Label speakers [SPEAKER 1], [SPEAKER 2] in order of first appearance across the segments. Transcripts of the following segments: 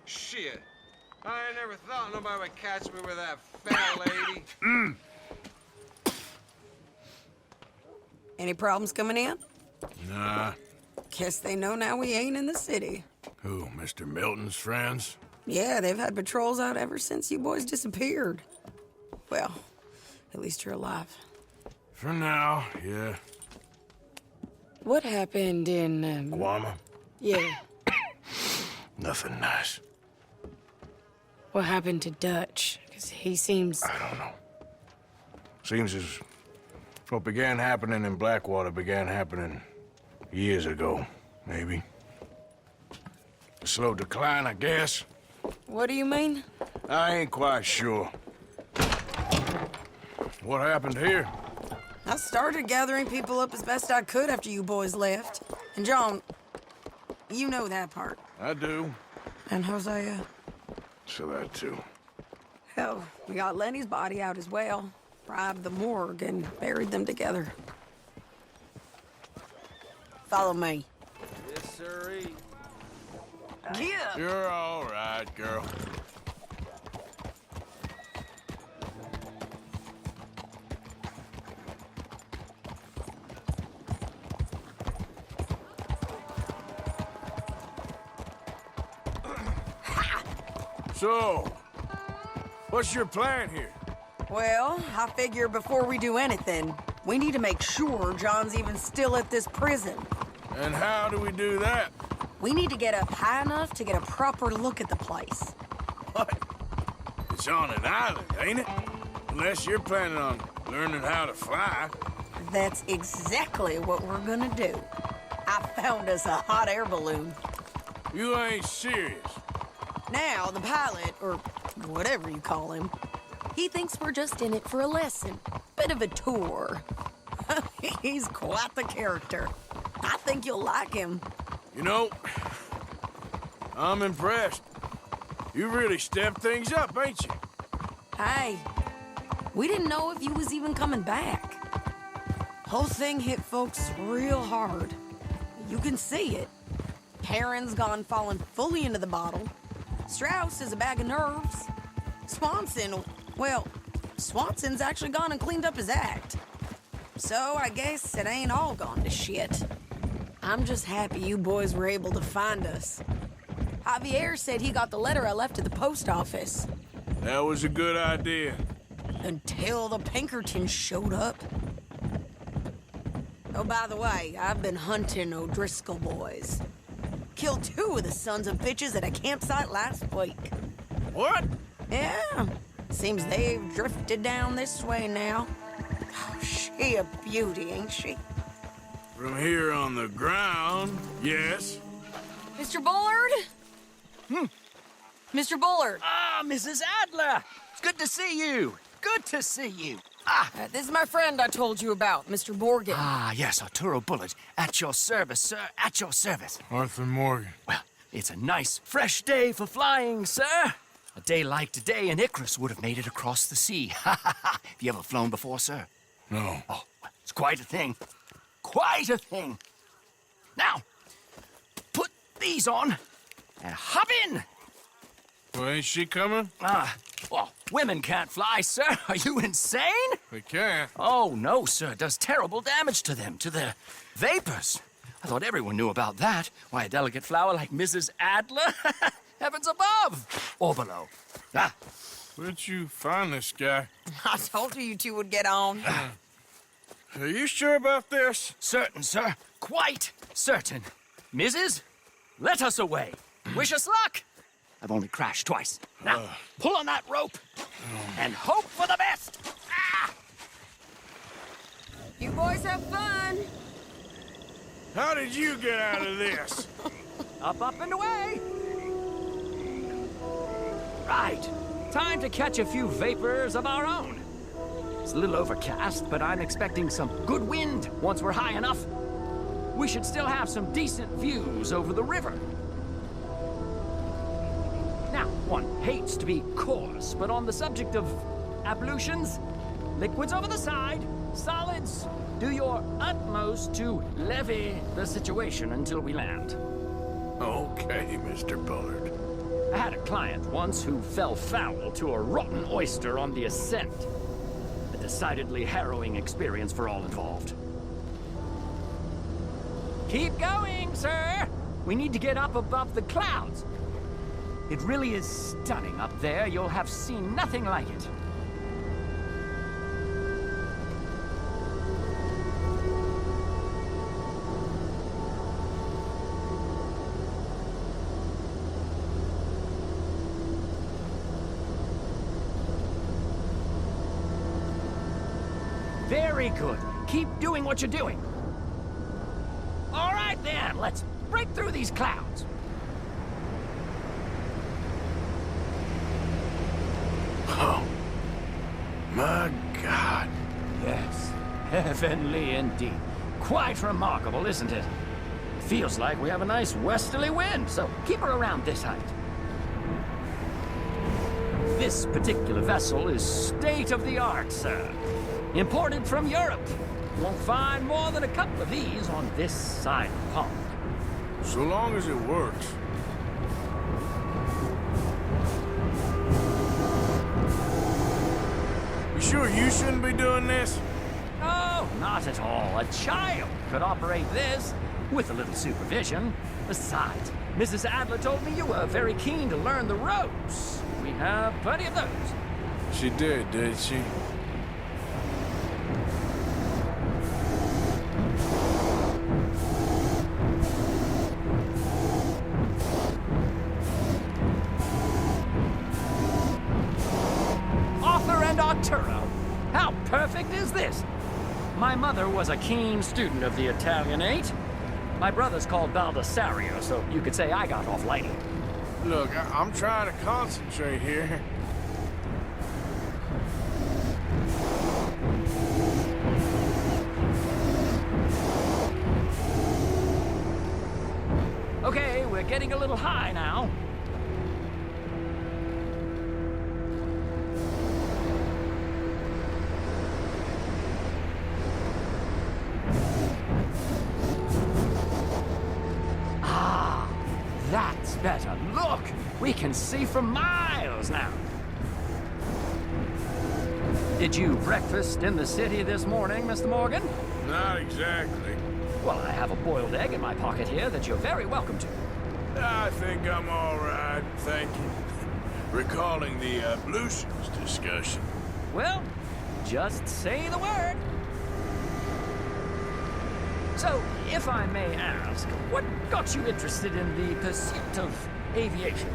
[SPEAKER 1] Shit. I ain't never thought nobody would catch me with that fat lady.
[SPEAKER 2] Any problems coming in?
[SPEAKER 3] Nah.
[SPEAKER 2] Guess they know now we ain't in the city.
[SPEAKER 3] Who, Mr. Milton's friends?
[SPEAKER 2] Yeah, they've had patrols out ever since you boys disappeared. Well, at least you're alive.
[SPEAKER 3] For now, yeah.
[SPEAKER 2] What happened in,
[SPEAKER 3] Guama?
[SPEAKER 2] Yeah.
[SPEAKER 3] Nothing nice.
[SPEAKER 2] What happened to Dutch? Because he seems...
[SPEAKER 3] I don't know. Seems as what began happening in Blackwater began happening years ago, maybe. A slow decline, I guess.
[SPEAKER 2] What do you mean?
[SPEAKER 3] I ain't quite sure. What happened here?
[SPEAKER 2] I started gathering people up as best I could after you boys left. And John, you know that part.
[SPEAKER 3] I do.
[SPEAKER 2] And Hosea?
[SPEAKER 3] So that too.
[SPEAKER 2] Hell, we got Lenny's body out as well. Bribed the morgue and buried them together. Follow me.
[SPEAKER 1] Yes, sirree.
[SPEAKER 2] Yeah.
[SPEAKER 3] You're all right, girl. So, what's your plan here?
[SPEAKER 2] Well, I figure before we do anything, we need to make sure John's even still at this prison.
[SPEAKER 3] And how do we do that?
[SPEAKER 2] We need to get up high enough to get a proper look at the place.
[SPEAKER 3] What? It's on an island, ain't it? Unless you're planning on learning how to fly.
[SPEAKER 2] That's exactly what we're gonna do. I found us a hot air balloon.
[SPEAKER 3] You ain't serious.
[SPEAKER 2] Now, the pilot, or whatever you call him, he thinks we're just in it for a lesson. Bit of a tour. He's quite the character. I think you'll like him.
[SPEAKER 3] You know, I'm impressed. You really stepped things up, ain't you?
[SPEAKER 2] Hey, we didn't know if you was even coming back. Whole thing hit folks real hard. You can see it. Perrin's gone falling fully into the bottle. Strauss is a bag of nerves. Swanson's actually gone and cleaned up his act. So I guess it ain't all gone to shit. I'm just happy you boys were able to find us. Javier said he got the letter I left at the post office.
[SPEAKER 3] That was a good idea.
[SPEAKER 2] Until the Pinkertons showed up. Oh, by the way, I've been hunting O'Driscoll boys. Killed 2 of the sons of bitches at a campsite last week.
[SPEAKER 3] What?
[SPEAKER 2] Yeah, seems they've drifted down this way now. Oh, she a beauty, ain't she?
[SPEAKER 3] From here on the ground, yes.
[SPEAKER 2] Mr. Bullard? Mr. Bullard.
[SPEAKER 4] Ah, Mrs. Adler! It's good to see you. Good to see you.
[SPEAKER 2] This is my friend I told you about, Mr. Morgan.
[SPEAKER 4] Ah, yes, Arturo Bullard. At your service, sir. At your service.
[SPEAKER 3] Arthur Morgan.
[SPEAKER 4] Well, it's a nice, fresh day for flying, sir. A day like today, an Icarus would have made it across the sea. Have you ever flown before, sir?
[SPEAKER 3] No.
[SPEAKER 4] Oh, well, it's quite a thing. Quite a thing. Now, put these on and hop in.
[SPEAKER 3] Well, ain't she coming?
[SPEAKER 4] Well, women can't fly, sir. Are you insane?
[SPEAKER 3] They can't.
[SPEAKER 4] Oh, no, sir. It does terrible damage to them, to their vapors. I thought everyone knew about that. Why, a delicate flower like Mrs. Adler? Heavens above. Or below.
[SPEAKER 3] Where'd you find this guy?
[SPEAKER 2] I told you two would get on.
[SPEAKER 3] Are you sure about this?
[SPEAKER 4] Certain, sir. Quite certain. Mrs., let us away. Wish us luck. I've only crashed twice. Now, pull on that rope and hope for the best.
[SPEAKER 2] You boys have fun.
[SPEAKER 3] How did you get out of this?
[SPEAKER 4] Up, and away. Right. Time to catch a few vapors of our own. It's a little overcast, but I'm expecting some good wind once we're high enough. We should still have some decent views over the river. Now, one hates to be coarse, but on the subject of ablutions, liquids over the side, solids, do your utmost to levy the situation until we land.
[SPEAKER 3] Okay, Mr. Bullard.
[SPEAKER 4] I had a client once who fell foul to a rotten oyster on the ascent. A decidedly harrowing experience for all involved. Keep going, sir! We need to get up above the clouds. It really is stunning up there. You'll have seen nothing like it. Very good. Keep doing what you're doing. All right then, let's break through these clouds.
[SPEAKER 3] Oh, my God.
[SPEAKER 4] Yes, heavenly indeed. Quite remarkable, isn't it? Feels like we have a nice westerly wind, so keep her around this height. This particular vessel is state-of-the-art, sir. Imported from Europe. Won't find more than a couple of these on this side of the pond.
[SPEAKER 3] So long as it works. You sure you shouldn't be doing this?
[SPEAKER 4] Oh, not at all. A child could operate this with a little supervision. Besides, Mrs. Adler told me you were very keen to learn the ropes. We have plenty of those.
[SPEAKER 3] She did she?
[SPEAKER 4] Arthur and Arturo. How perfect is this? My mother was a keen student of the Italianate. My brother's called Baldessario, so you could say I got off lightly.
[SPEAKER 3] Look, I'm trying to concentrate here.
[SPEAKER 4] Okay, we're getting a little high now. That's better. Look! We can see for miles now. Did you breakfast in the city this morning, Mr. Morgan?
[SPEAKER 3] Not exactly.
[SPEAKER 4] Well, I have a boiled egg in my pocket here that you're very welcome to.
[SPEAKER 3] I think I'm all right, thank you. Recalling the ablutions discussion.
[SPEAKER 4] Well, just say the word. So, if I may ask, what got you interested in the pursuit of aviation?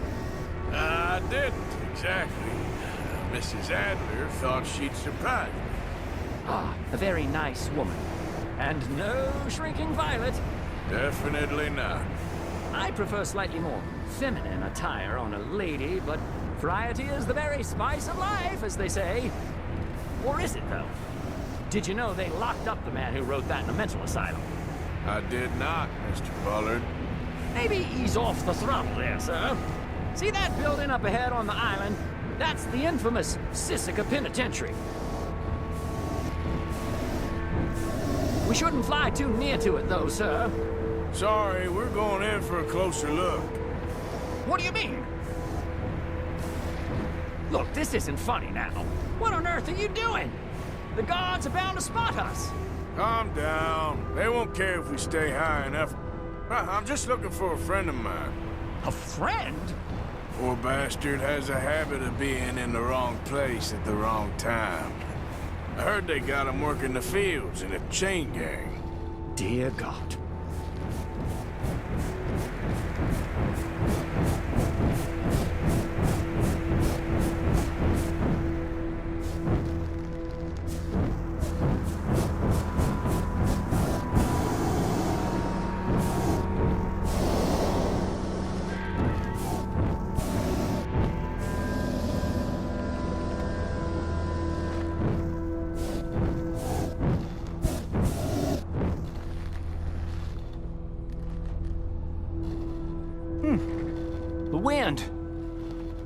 [SPEAKER 3] I didn't, exactly. Mrs. Adler thought she'd surprise me.
[SPEAKER 4] Ah, a very nice woman. And no shrinking violet.
[SPEAKER 3] Definitely not.
[SPEAKER 4] I prefer slightly more feminine attire on a lady, but variety is the very spice of life, as they say. Or is it, though? Did you know they locked up the man who wrote that in a mental asylum?
[SPEAKER 3] I did not, Mr. Bullard.
[SPEAKER 4] Maybe ease off the throttle there, sir. See that building up ahead on the island? That's the infamous Sisika Penitentiary. We shouldn't fly too near to it, though, sir.
[SPEAKER 3] Sorry, we're going in for a closer look.
[SPEAKER 4] What do you mean? Look, this isn't funny now. What on earth are you doing? The guards are bound to spot us.
[SPEAKER 3] Calm down. They won't care if we stay high enough. I'm just looking for a friend of mine.
[SPEAKER 4] A friend?
[SPEAKER 3] Poor bastard has a habit of being in the wrong place at the wrong time. I heard they got him working the fields in a chain gang.
[SPEAKER 4] Dear God. The wind.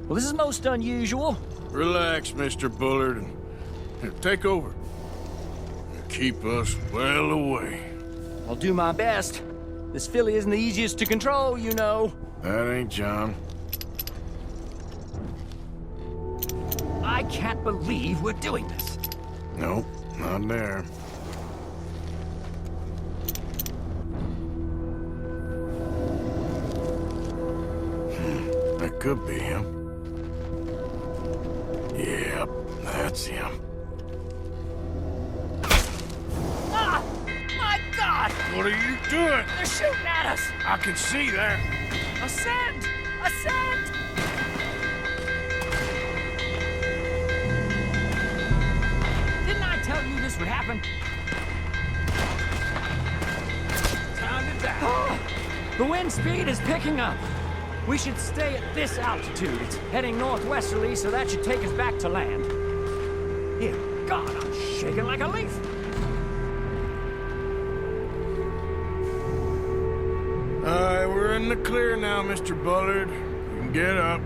[SPEAKER 4] Well, this is most unusual.
[SPEAKER 3] Relax, Mr. Bullard, and here, take over. Keep us well away.
[SPEAKER 4] I'll do my best. This filly isn't the easiest to control, you know.
[SPEAKER 3] That ain't John.
[SPEAKER 4] I can't believe we're doing this.
[SPEAKER 3] Nope, not there. That could be him. Yep, that's him.
[SPEAKER 4] Ah! My God!
[SPEAKER 3] What are you doing?
[SPEAKER 4] They're shooting at us!
[SPEAKER 3] I can see that.
[SPEAKER 4] Ascend! Ascend! Didn't I tell you this would happen? Time to die. The wind speed is picking up. We should stay at this altitude. It's heading northwesterly, so that should take us back to land. Dear God, I'm shaking like a leaf.
[SPEAKER 3] Alright, we're in the clear now, Mr. Bullard. You can get up.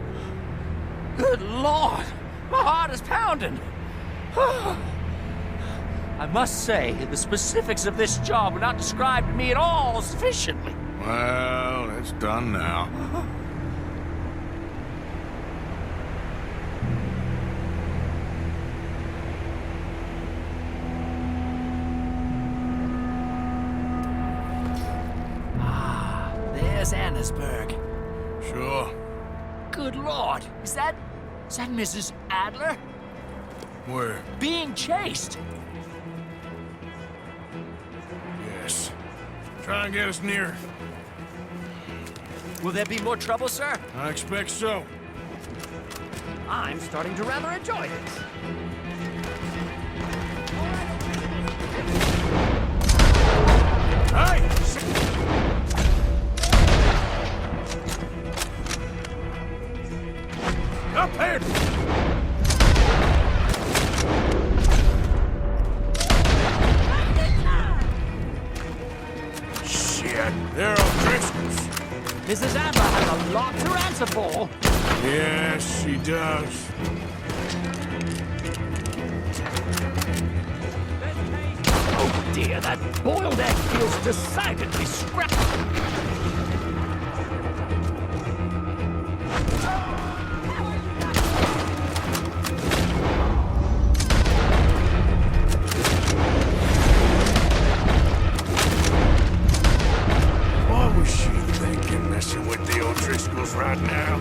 [SPEAKER 4] Good Lord! My heart is pounding. I must say, the specifics of this job were not described to me at all sufficiently.
[SPEAKER 3] Well, it's done now.
[SPEAKER 4] There's Annesburg.
[SPEAKER 3] Sure.
[SPEAKER 4] Good Lord, is that Mrs. Adler?
[SPEAKER 3] Where?
[SPEAKER 4] Being chased.
[SPEAKER 3] Yes. Try and get us near.
[SPEAKER 4] Will there be more trouble, sir?
[SPEAKER 3] I expect so.
[SPEAKER 4] I'm starting to rather enjoy this.
[SPEAKER 3] Hey! Up here! Shit, they're O'Driscolls.
[SPEAKER 4] Mrs. Adler has a lot to answer for.
[SPEAKER 3] Yes, she does.
[SPEAKER 4] Oh dear, that boiled egg feels decidedly scrappy.
[SPEAKER 3] What was she thinking, messing with the O'Driscolls right now?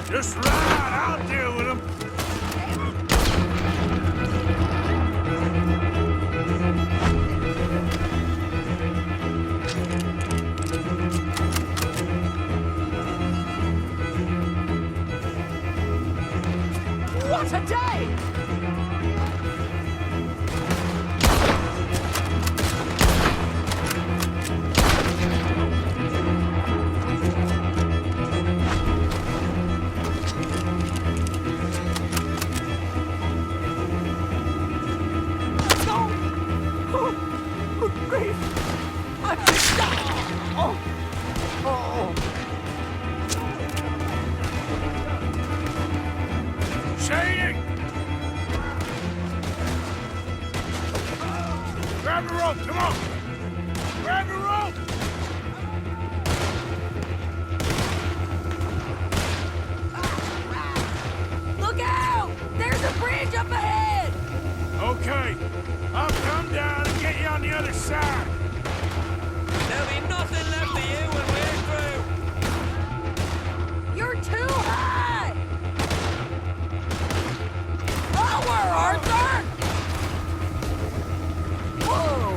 [SPEAKER 3] Just right, I'll deal with him.
[SPEAKER 4] What a day! No! Oh, good grief! I'm... Oh! Oh!
[SPEAKER 3] Shady! Grab the rope, come on! Grab the rope!
[SPEAKER 2] Look out! There's a bridge up ahead!
[SPEAKER 3] Okay, I'll come down and get you on the other side.
[SPEAKER 1] There'll be nothing left for you when we're through.
[SPEAKER 2] You're too high! Lower, Arthur! Whoa!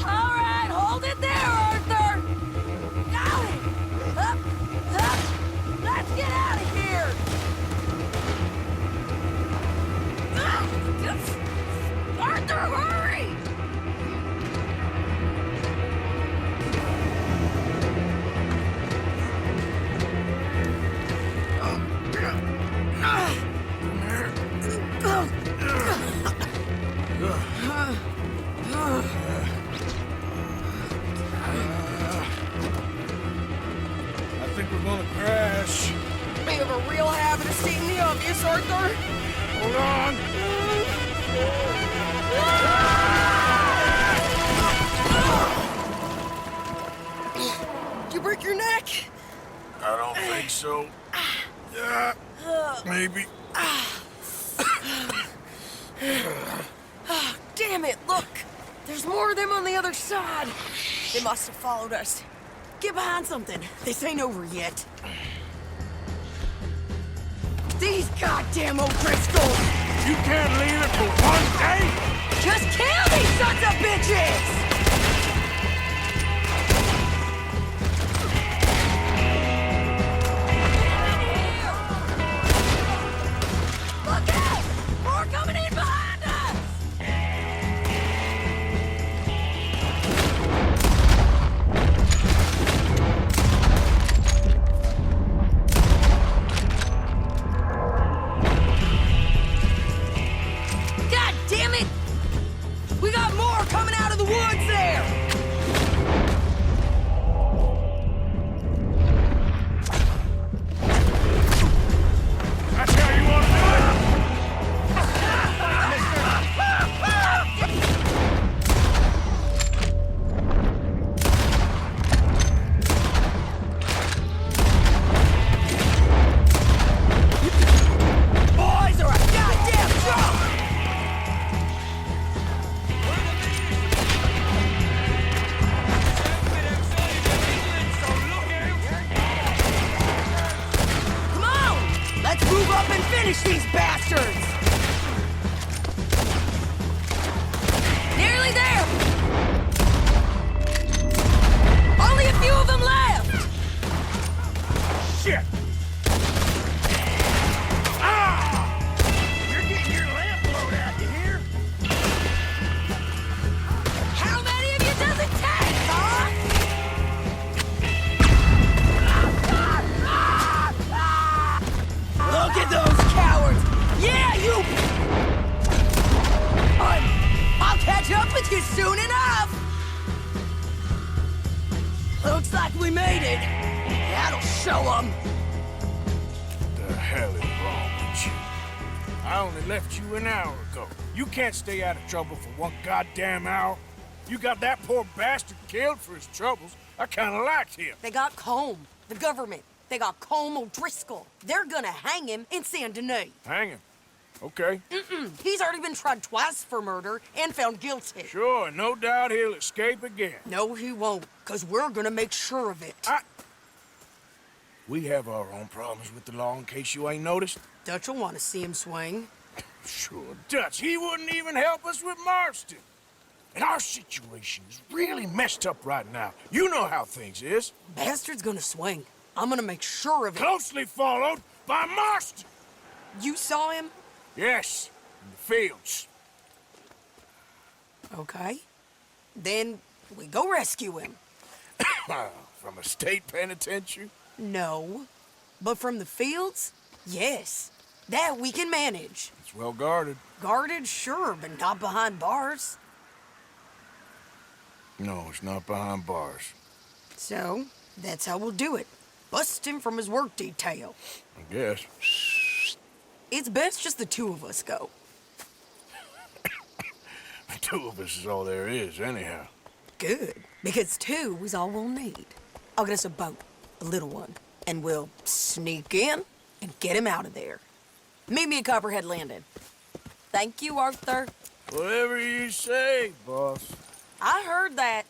[SPEAKER 2] All right, hold it there, Arthur! Got it! Up, up! Let's get out of here! Ah, Arthur, hurry!
[SPEAKER 3] gonna crash.
[SPEAKER 2] We have a real habit of stating the obvious, Arthur.
[SPEAKER 3] Hold on.
[SPEAKER 2] Did you break your neck?
[SPEAKER 3] I don't think so. Yeah, maybe.
[SPEAKER 2] Damn it, look! There's more of them on the other side. They must have followed us. Get behind something. This ain't over yet. These goddamn O'Driscolls!
[SPEAKER 3] You can't leave it for one day?
[SPEAKER 2] Just kill these sons of bitches! Look out! More coming in behind us! God damn it! We got more coming out of the woods there!
[SPEAKER 3] That's how you want to do it?
[SPEAKER 2] Boys are a goddamn joke! Come on! Let's move up and finish these bastards! Nearly there! Only a few of them left!
[SPEAKER 3] Shit! Ah! You're getting your lamp blown out, you hear?
[SPEAKER 2] How many of you does it take, huh? Look at those cowards! Yeah, you... I'll catch up with you soon enough! Looks like we made it. That'll show them.
[SPEAKER 3] The hell is wrong with you? I only left you an hour ago. You can't stay out of trouble for one goddamn hour. You got that poor bastard killed for his troubles. I kinda liked him.
[SPEAKER 2] They got Combe, the government. They got Combe O'Driscoll. They're gonna hang him in Saint Denis.
[SPEAKER 3] Hang him. Okay.
[SPEAKER 2] He's already been tried twice for murder and found guilty.
[SPEAKER 3] Sure, no doubt he'll escape again.
[SPEAKER 2] No, he won't, because we're gonna make sure of it.
[SPEAKER 3] We have our own problems with the law in case you ain't noticed.
[SPEAKER 2] Dutch will want to see him swing.
[SPEAKER 3] Sure, Dutch, he wouldn't even help us with Marston. And our situation is really messed up right now. You know how things is.
[SPEAKER 2] Bastard's gonna swing. I'm gonna make sure of it.
[SPEAKER 3] Closely followed by Marston.
[SPEAKER 2] You saw him?
[SPEAKER 3] Yes, in the fields.
[SPEAKER 2] Okay. Then we go rescue him.
[SPEAKER 3] From a state penitentiary?
[SPEAKER 2] No. But from the fields? Yes. That we can manage.
[SPEAKER 3] It's well guarded.
[SPEAKER 2] Guarded, sure, but not behind bars.
[SPEAKER 3] No, it's not behind bars.
[SPEAKER 2] So, that's how we'll do it. Bust him from his work detail.
[SPEAKER 3] I guess.
[SPEAKER 2] It's best just the two of us go.
[SPEAKER 3] The two of us is all there is, anyhow.
[SPEAKER 2] Good, because two is all we'll need. I'll get us a boat, a little one, and we'll sneak in and get him out of there. Meet me at Copperhead Landing. Thank you, Arthur.
[SPEAKER 3] Whatever you say, boss.
[SPEAKER 2] I heard that.